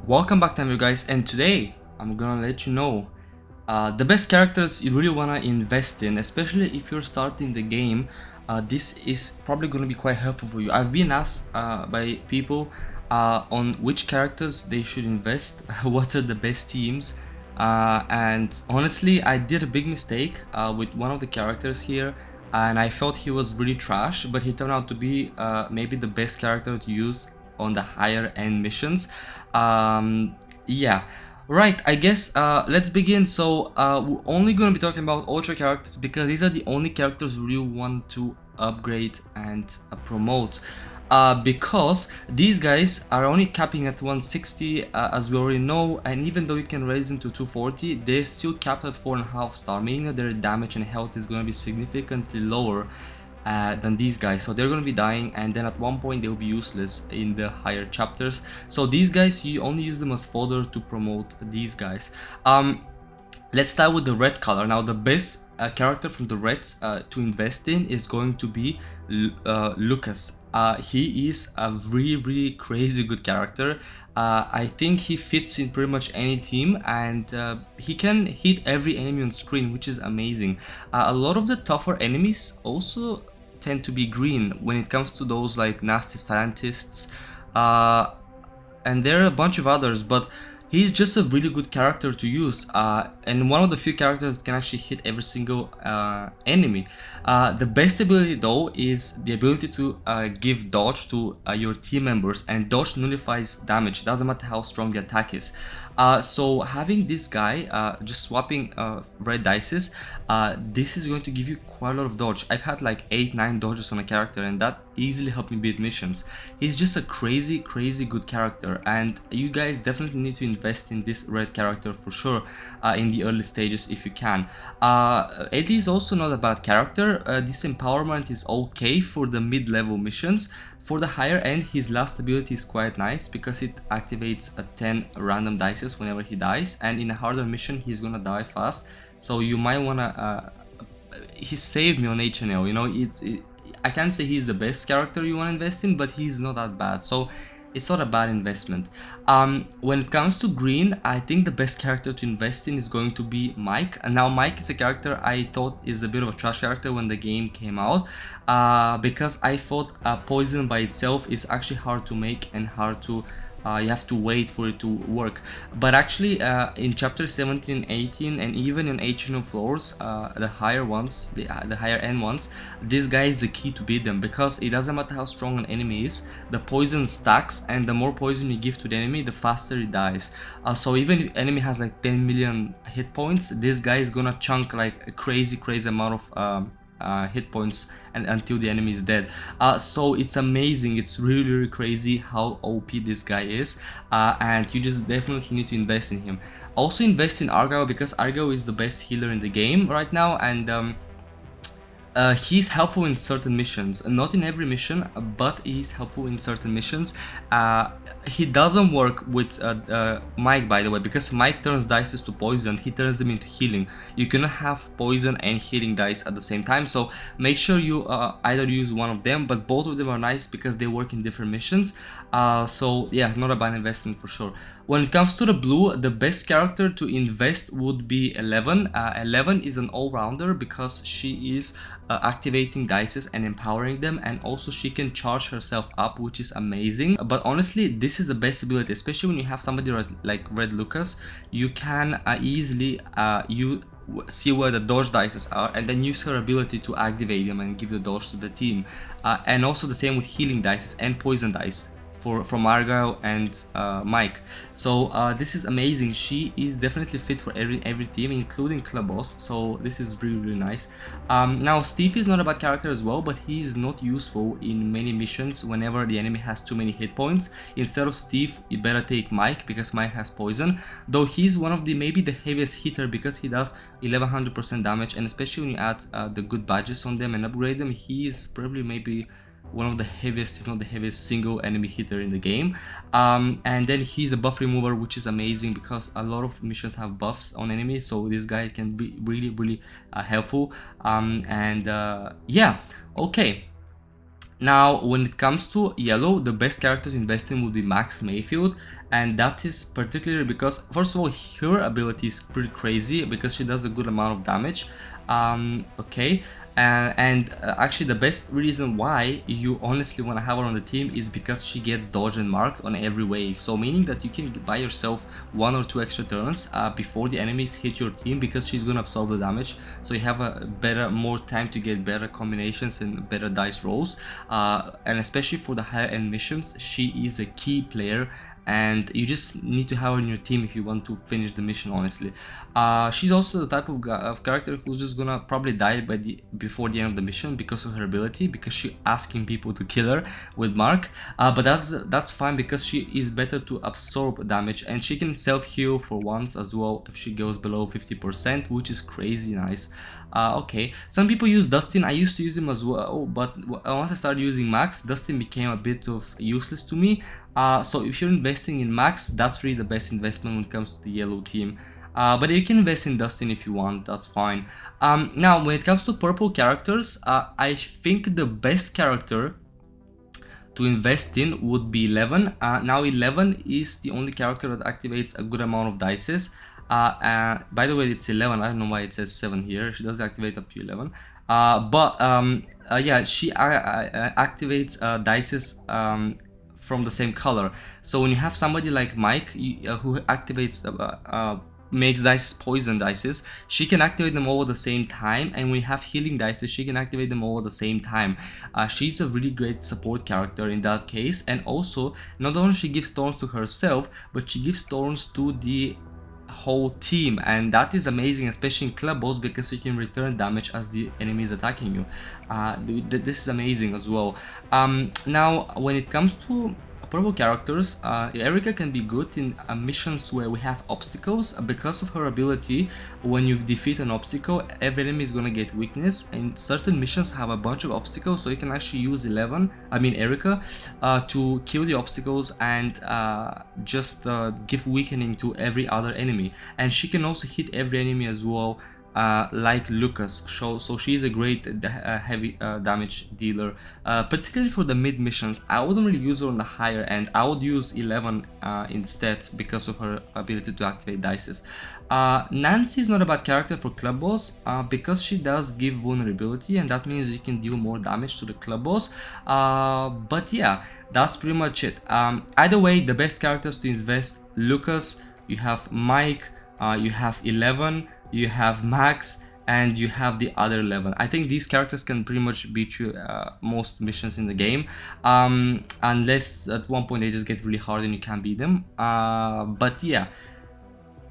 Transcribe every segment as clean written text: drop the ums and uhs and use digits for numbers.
Welcome back to you guys, and today I'm gonna let you know the best characters you really wanna invest in, especially if you're starting the game. This is probably gonna be quite helpful for you. I've been asked by people on which characters they should invest, what are the best teams, and honestly, I did a big mistake with one of the characters here. And I felt he was really trash, but he turned out to be maybe the best character to use on the higher end missions. Yeah, right, I guess let's begin. So we're only going to be talking about ultra characters because these are the only characters we really want to upgrade and promote. Because these guys are only capping at 160 as we already know, and even though you can raise them to 240, they're still capped at 4.5 star, meaning that their damage and health is going to be significantly lower than these guys. So they're going to be dying, and then at one point they'll be useless in the higher chapters. So these guys, you only use them as fodder to promote these guys. Let's start with the red color. Now the best character from the reds to invest in is going to be Lucas. He is a really crazy good character. I think he fits in pretty much any team, and he can hit every enemy on screen, which is amazing. A lot of the tougher enemies also tend to be green when it comes to those like nasty scientists, and there are a bunch of others, but he's just a really good character to use, and one of the few characters that can actually hit every single enemy. The best ability though is the ability to give dodge to your team members, and dodge nullifies damage. It doesn't matter how strong the attack is. So having this guy, just swapping red dices, this is going to give you quite a lot of dodge. I've had like 8-9 dodges on a character, and that easily helped me beat missions. He's just a crazy good character, and you guys definitely need to invest in this red character for sure in the early stages if you can. Eddie is also not a bad character. This empowerment is okay for the mid-level missions. For the higher end, his last ability is quite nice because it activates 10 random dices whenever he dies, and in a harder mission he's gonna die fast, so you might wanna he saved me on HNL, you know. I can't say he's the best character you want to invest in, but he's not that bad, so it's not a bad investment. When it comes to green, I think the best character to invest in is going to be Mike. And now Mike is a character I thought is a bit of a trash character when the game came out, because I thought poison by itself is actually hard to make and hard to you have to wait for it to work. But actually in chapter 17 and 18, and even in HNO floors, the higher ones, the higher end ones, this guy is the key to beat them, because it doesn't matter how strong an enemy is, the poison stacks, and the more poison you give to the enemy, the faster it dies. So even if enemy has like 10 million hit points, this guy is gonna chunk like a crazy amount of hit points and until the enemy is dead. So it's amazing, it's really crazy how OP this guy is, and you just definitely need to invest in him. Also invest in Argyle, because Argyle is the best healer in the game right now, and he's helpful in certain missions, not in every mission, but he's helpful in certain missions. He doesn't work with Mike, by the way, because Mike turns dice to poison, he turns them into healing. You cannot have poison and healing dice at the same time, so make sure you either use one of them, but both of them are nice because they work in different missions. So yeah, not a bad investment for sure. When it comes to the blue, the best character to invest would be 11. 11 is an all-rounder because she is activating dices and empowering them, and also she can charge herself up, which is amazing. But honestly, this is the best ability, especially when you have somebody like Red Lucas. You can easily you see where the dodge dices are, and then use her ability to activate them and give the dodge to the team. And also the same with healing dices and poison dice from Argyle and Mike. So this is amazing. She is definitely fit for every team, including Club Boss, so this is really nice. Now Steve is not a bad character as well, but he is not useful in many missions whenever the enemy has too many hit points. Instead of Steve, you better take Mike, because Mike has poison, though he's one of the maybe the heaviest hitter because he does 1100% damage, and especially when you add the good badges on them and upgrade them, he is probably maybe one of the heaviest, if not the heaviest, single enemy hitter in the game. And then he's a buff remover, which is amazing because a lot of missions have buffs on enemies, so this guy can be really helpful. Yeah, okay. Now, when it comes to yellow, the best character to invest in would be Max Mayfield, and that is particularly because, first of all, her ability is pretty crazy because she does a good amount of damage. Okay, actually the best reason why you honestly want to have her on the team is because she gets dodged and marked on every wave, so meaning that you can buy yourself 1 or 2 extra turns before the enemies hit your team, because she's gonna absorb the damage, so you have a more time to get better combinations and better dice rolls, and especially for the higher end missions she is a key player, and you just need to have her in your team if you want to finish the mission, honestly. She's also the type of character who's just gonna probably die before the end of the mission because of her ability, because she's asking people to kill her with Mark, but that's fine because she is better to absorb damage, and she can self-heal for once as well if she goes below 50%, which is crazy nice. Okay, some people use Dustin. I used to use him as well, but once I started using Max, Dustin became a bit of useless to me. So if you're investing in Max, that's really the best investment when it comes to the yellow team. But you can invest in Dustin if you want, that's fine. Now, when it comes to purple characters, I think the best character to invest in would be 11. Now 11 is the only character that activates a good amount of dices. By the way, it's 11. I don't know why it says 7 here. She does activate up to 11. Yeah, she activates dices from the same color. So when you have somebody like Mike who activates makes dice poison dices, she can activate them all at the same time, and when you have healing dices, she can activate them all at the same time. She's a really great support character in that case, and also not only she gives thorns to herself, but she gives thorns to the whole team, and that is amazing, especially in club boss, because you can return damage as the enemy is attacking you. This is amazing as well. Now when it comes to purple characters, Erica can be good in missions where we have obstacles. Because of her ability, when you defeat an obstacle, every enemy is gonna get weakness, and certain missions have a bunch of obstacles, so you can actually use Erica to kill the obstacles and just give weakening to every other enemy, and she can also hit every enemy as well, like Lucas. So she's a great heavy damage dealer, particularly for the mid missions. I wouldn't really use her on the higher end. I would use 11 instead because of her ability to activate dices. Nancy is not a bad character for club boss because she does give vulnerability, and that means you can deal more damage to the club boss. But yeah, that's pretty much it. Either way, the best characters to invest: Lucas, you have Mike, you have 11, you have Max, and you have the other 11. I think these characters can pretty much beat you most missions in the game, unless at one point they just get really hard and you can't beat them. But yeah,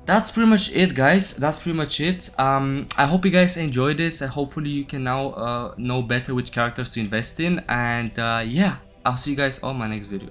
that's pretty much it, guys. That's pretty much it. I hope you guys enjoyed this. Hopefully you can now know better which characters to invest in, and yeah, I'll see you guys on my next video.